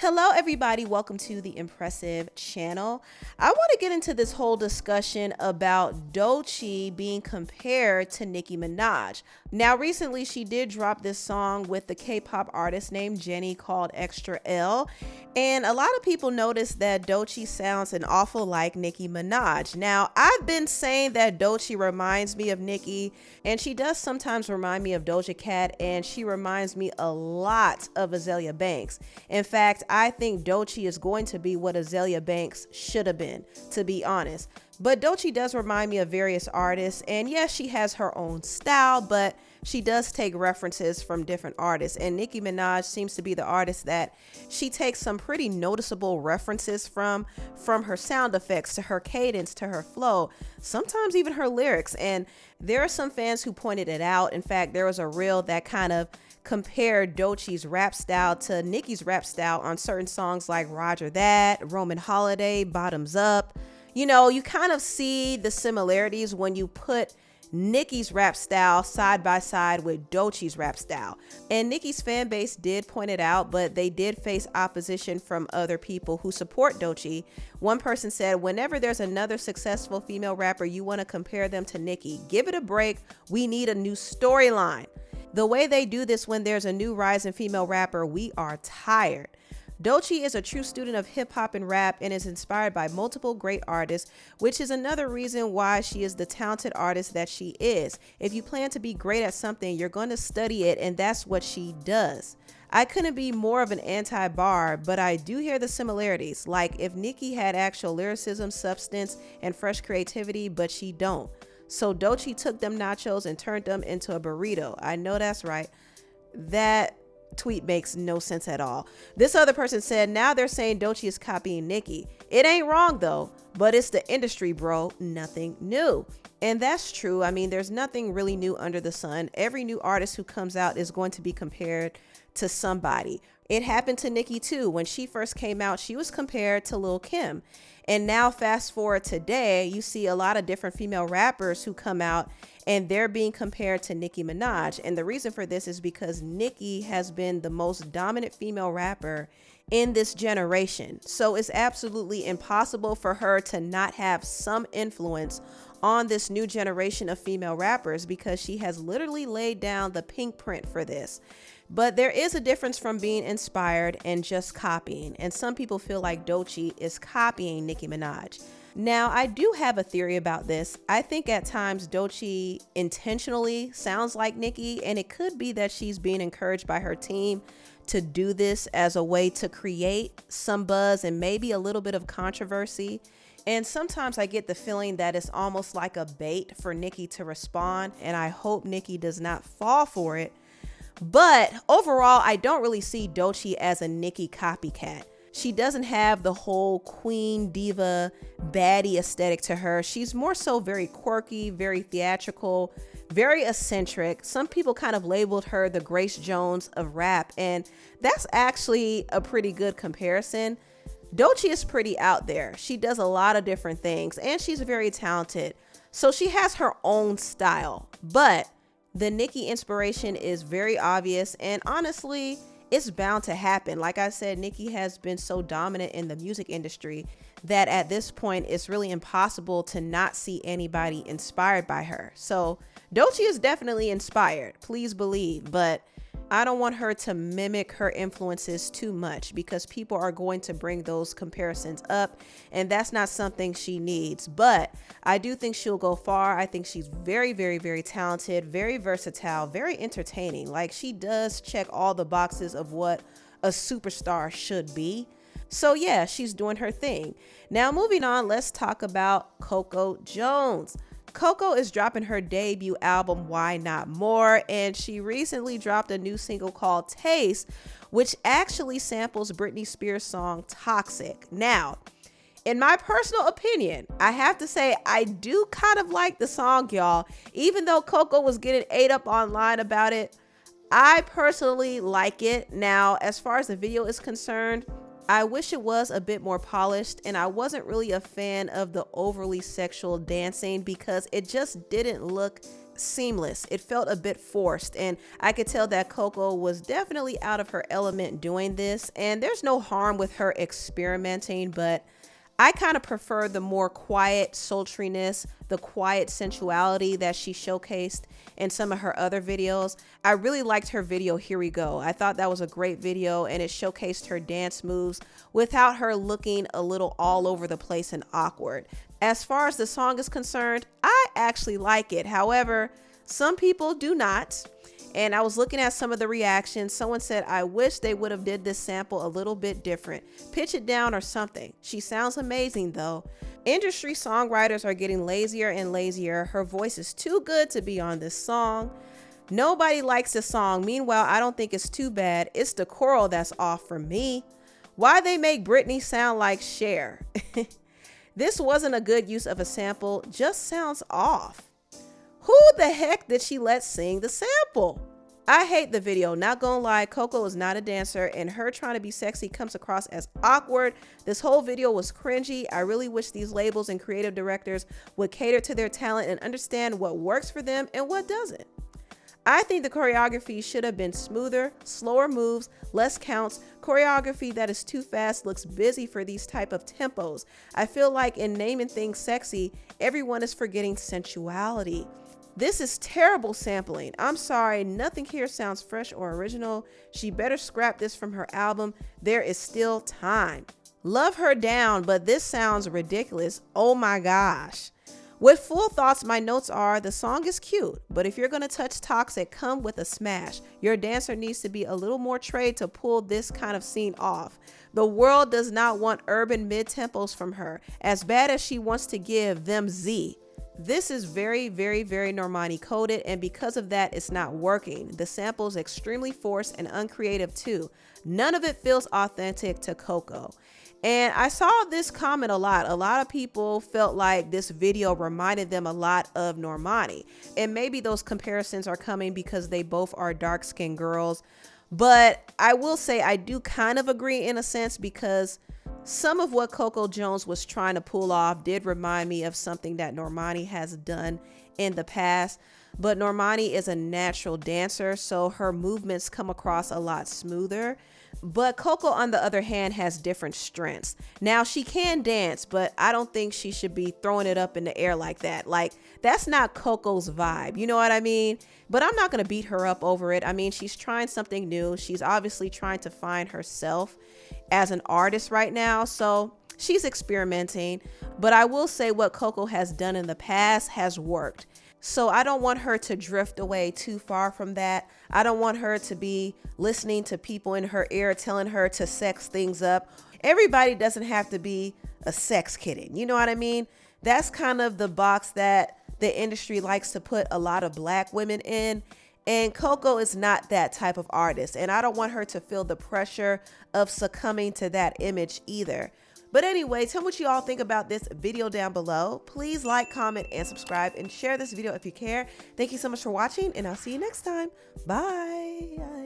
Hello, everybody. Welcome to the Empressive channel. I want to get into this whole discussion about Doechii being compared to Nicki Minaj. Now, recently, she did drop this song with the K-pop artist named Jennie called Extra L. And a lot of people noticed that Doechii sounds an awful like Nicki Minaj. Now, I've been saying that Doechii reminds me of Nicki, and she does sometimes remind me of Doja Cat, and she reminds me a lot of Azealia Banks. In fact, I think Doechii is going to be what Azealia Banks should have been, to be honest. But Doechii does remind me of various artists, and yes, she has her own style, but she does take references from different artists. And Nicki Minaj seems to be the artist that she takes some pretty noticeable references from her sound effects to her cadence to her flow, sometimes even her lyrics. And there are some fans who pointed it out. In fact, there was a reel that kind of compared Doechii's rap style to Nicki's rap style on certain songs like Roger That, Roman Holiday, Bottoms Up. You know, you kind of see the similarities when you put Nicki's rap style side by side with Doechii's rap style. And Nicki's fan base did point it out, but they did face opposition from other people who support Doechii. One person said, whenever there's another successful female rapper, you want to compare them to Nicki. Give it a break. We need a new storyline. The way they do this when there's a new rising female rapper, we are tired. Doechii is a true student of hip hop and rap and is inspired by multiple great artists, which is another reason why she is the talented artist that she is. If you plan to be great at something, you're going to study it, and that's what she does. I couldn't be more of an anti-bar, but I do hear the similarities, like if Nicki had actual lyricism, substance, and fresh creativity, but she don't. So Doechii took them nachos and turned them into a burrito. I know that's right. That tweet makes no sense at all. This other person said, now they're saying Doechii is copying Nicki. It ain't wrong though, but it's the industry, bro. Nothing new. And that's true. I mean, there's nothing really new under the sun. Every new artist who comes out is going to be compared to somebody. It happened to Nicki too. When she first came out, she was compared to Lil' Kim. And now fast forward today, you see a lot of different female rappers who come out and they're being compared to Nicki Minaj. And the reason for this is because Nicki has been the most dominant female rapper in this generation. So it's absolutely impossible for her to not have some influence on this new generation of female rappers because she has literally laid down the pink print for this. But there is a difference from being inspired and just copying. And some people feel like Doechii is copying Nicki Minaj. Now, I do have a theory about this. I think at times Doechii intentionally sounds like Nicki, and it could be that she's being encouraged by her team to do this as a way to create some buzz and maybe a little bit of controversy. And sometimes I get the feeling that it's almost like a bait for Nicki to respond, and I hope Nicki does not fall for it. But overall, I don't really see Doechii as a Nicki copycat. She doesn't have the whole queen diva baddie aesthetic to her. She's more so very quirky, very theatrical, very eccentric. Some people kind of labeled her the Grace Jones of rap, and that's actually a pretty good comparison. Doechii is pretty out there. She does a lot of different things, and she's very talented. So she has her own style, but the Nicki inspiration is very obvious, and honestly, it's bound to happen. Like I said, Nicki has been so dominant in the music industry that at this point, it's really impossible to not see anybody inspired by her. So Doechii is definitely inspired, please believe, but I don't want her to mimic her influences too much because people are going to bring those comparisons up, and that's not something she needs. But I do think she'll go far. I think she's very, very, very talented, very versatile, very entertaining. Like, she does check all the boxes of what a superstar should be. So yeah, she's doing her thing. Now moving on, let's talk about Coco Jones. Coco is dropping her debut album, Why Not More, and she recently dropped a new single called Taste, which actually samples Britney Spears' song Toxic. Now, in my personal opinion, I have to say I do kind of like the song, y'all. Even though Coco was getting ate up online about it, I personally like it. Now, as far as the video is concerned, I wish it was a bit more polished, and I wasn't really a fan of the overly sexual dancing because it just didn't look seamless. It felt a bit forced, and I could tell that Coco was definitely out of her element doing this. And there's no harm with her experimenting, but I kind of prefer the more quiet sultriness, the quiet sensuality that she showcased in some of her other videos. I really liked her video, Here We Go. I thought that was a great video, and it showcased her dance moves without her looking a little all over the place and awkward. As far as the song is concerned, I actually like it. However, some people do not. And I was looking at some of the reactions. Someone said, I wish they would have did this sample a little bit different. Pitch it down or something. She sounds amazing though. Industry songwriters are getting lazier and lazier. Her voice is too good to be on this song. Nobody likes the song. Meanwhile, I don't think it's too bad. It's the choral that's off for me. Why they make Britney sound like Cher? This wasn't a good use of a sample. Just sounds off. Who the heck did she let sing the sample? I hate the video, not gonna lie. Coco is not a dancer, and her trying to be sexy comes across as awkward. This whole video was cringy. I really wish these labels and creative directors would cater to their talent and understand what works for them and what doesn't. I think the choreography should have been smoother, slower moves, less counts. Choreography that is too fast looks busy for these type of tempos. I feel like in naming things sexy, everyone is forgetting sensuality. This is terrible sampling. I'm sorry, nothing here sounds fresh or original. She better scrap this from her album. There is still time. Love her down, but this sounds ridiculous. Oh my gosh. With full thoughts, my notes are, the song is cute, but if you're gonna touch Toxic, come with a smash. Your dancer needs to be a little more trained to pull this kind of scene off. The world does not want urban mid-tempos from her, as bad as she wants to give them Z. This is very, very, very Normani coded, and because of that, it's not working. The sample is extremely forced and uncreative too. None of it feels authentic to Coco. And I saw this comment a lot. A lot of people felt like this video reminded them a lot of Normani. And maybe those comparisons are coming because they both are dark-skinned girls. But I will say I do kind of agree in a sense, because some of what Coco Jones was trying to pull off did remind me of something that Normani has done in the past. But Normani is a natural dancer, so her movements come across a lot smoother. But Coco, on the other hand, has different strengths. Now, she can dance, but I don't think she should be throwing it up in the air like that. Like, that's not Coco's vibe. You know what I mean? But I'm not going to beat her up over it. I mean, she's trying something new. She's obviously trying to find herself as an artist right now. So she's experimenting. But I will say what Coco has done in the past has worked. So I don't want her to drift away too far from that. I don't want her to be listening to people in her ear telling her to sex things up. Everybody doesn't have to be a sex kitten. You know what I mean? That's kind of the box that the industry likes to put a lot of Black women in. And Coco is not that type of artist. And I don't want her to feel the pressure of succumbing to that image either. But anyway, tell me what you all think about this video down below. Please like, comment, and subscribe, and share this video if you care. Thank you so much for watching, and I'll see you next time. Bye.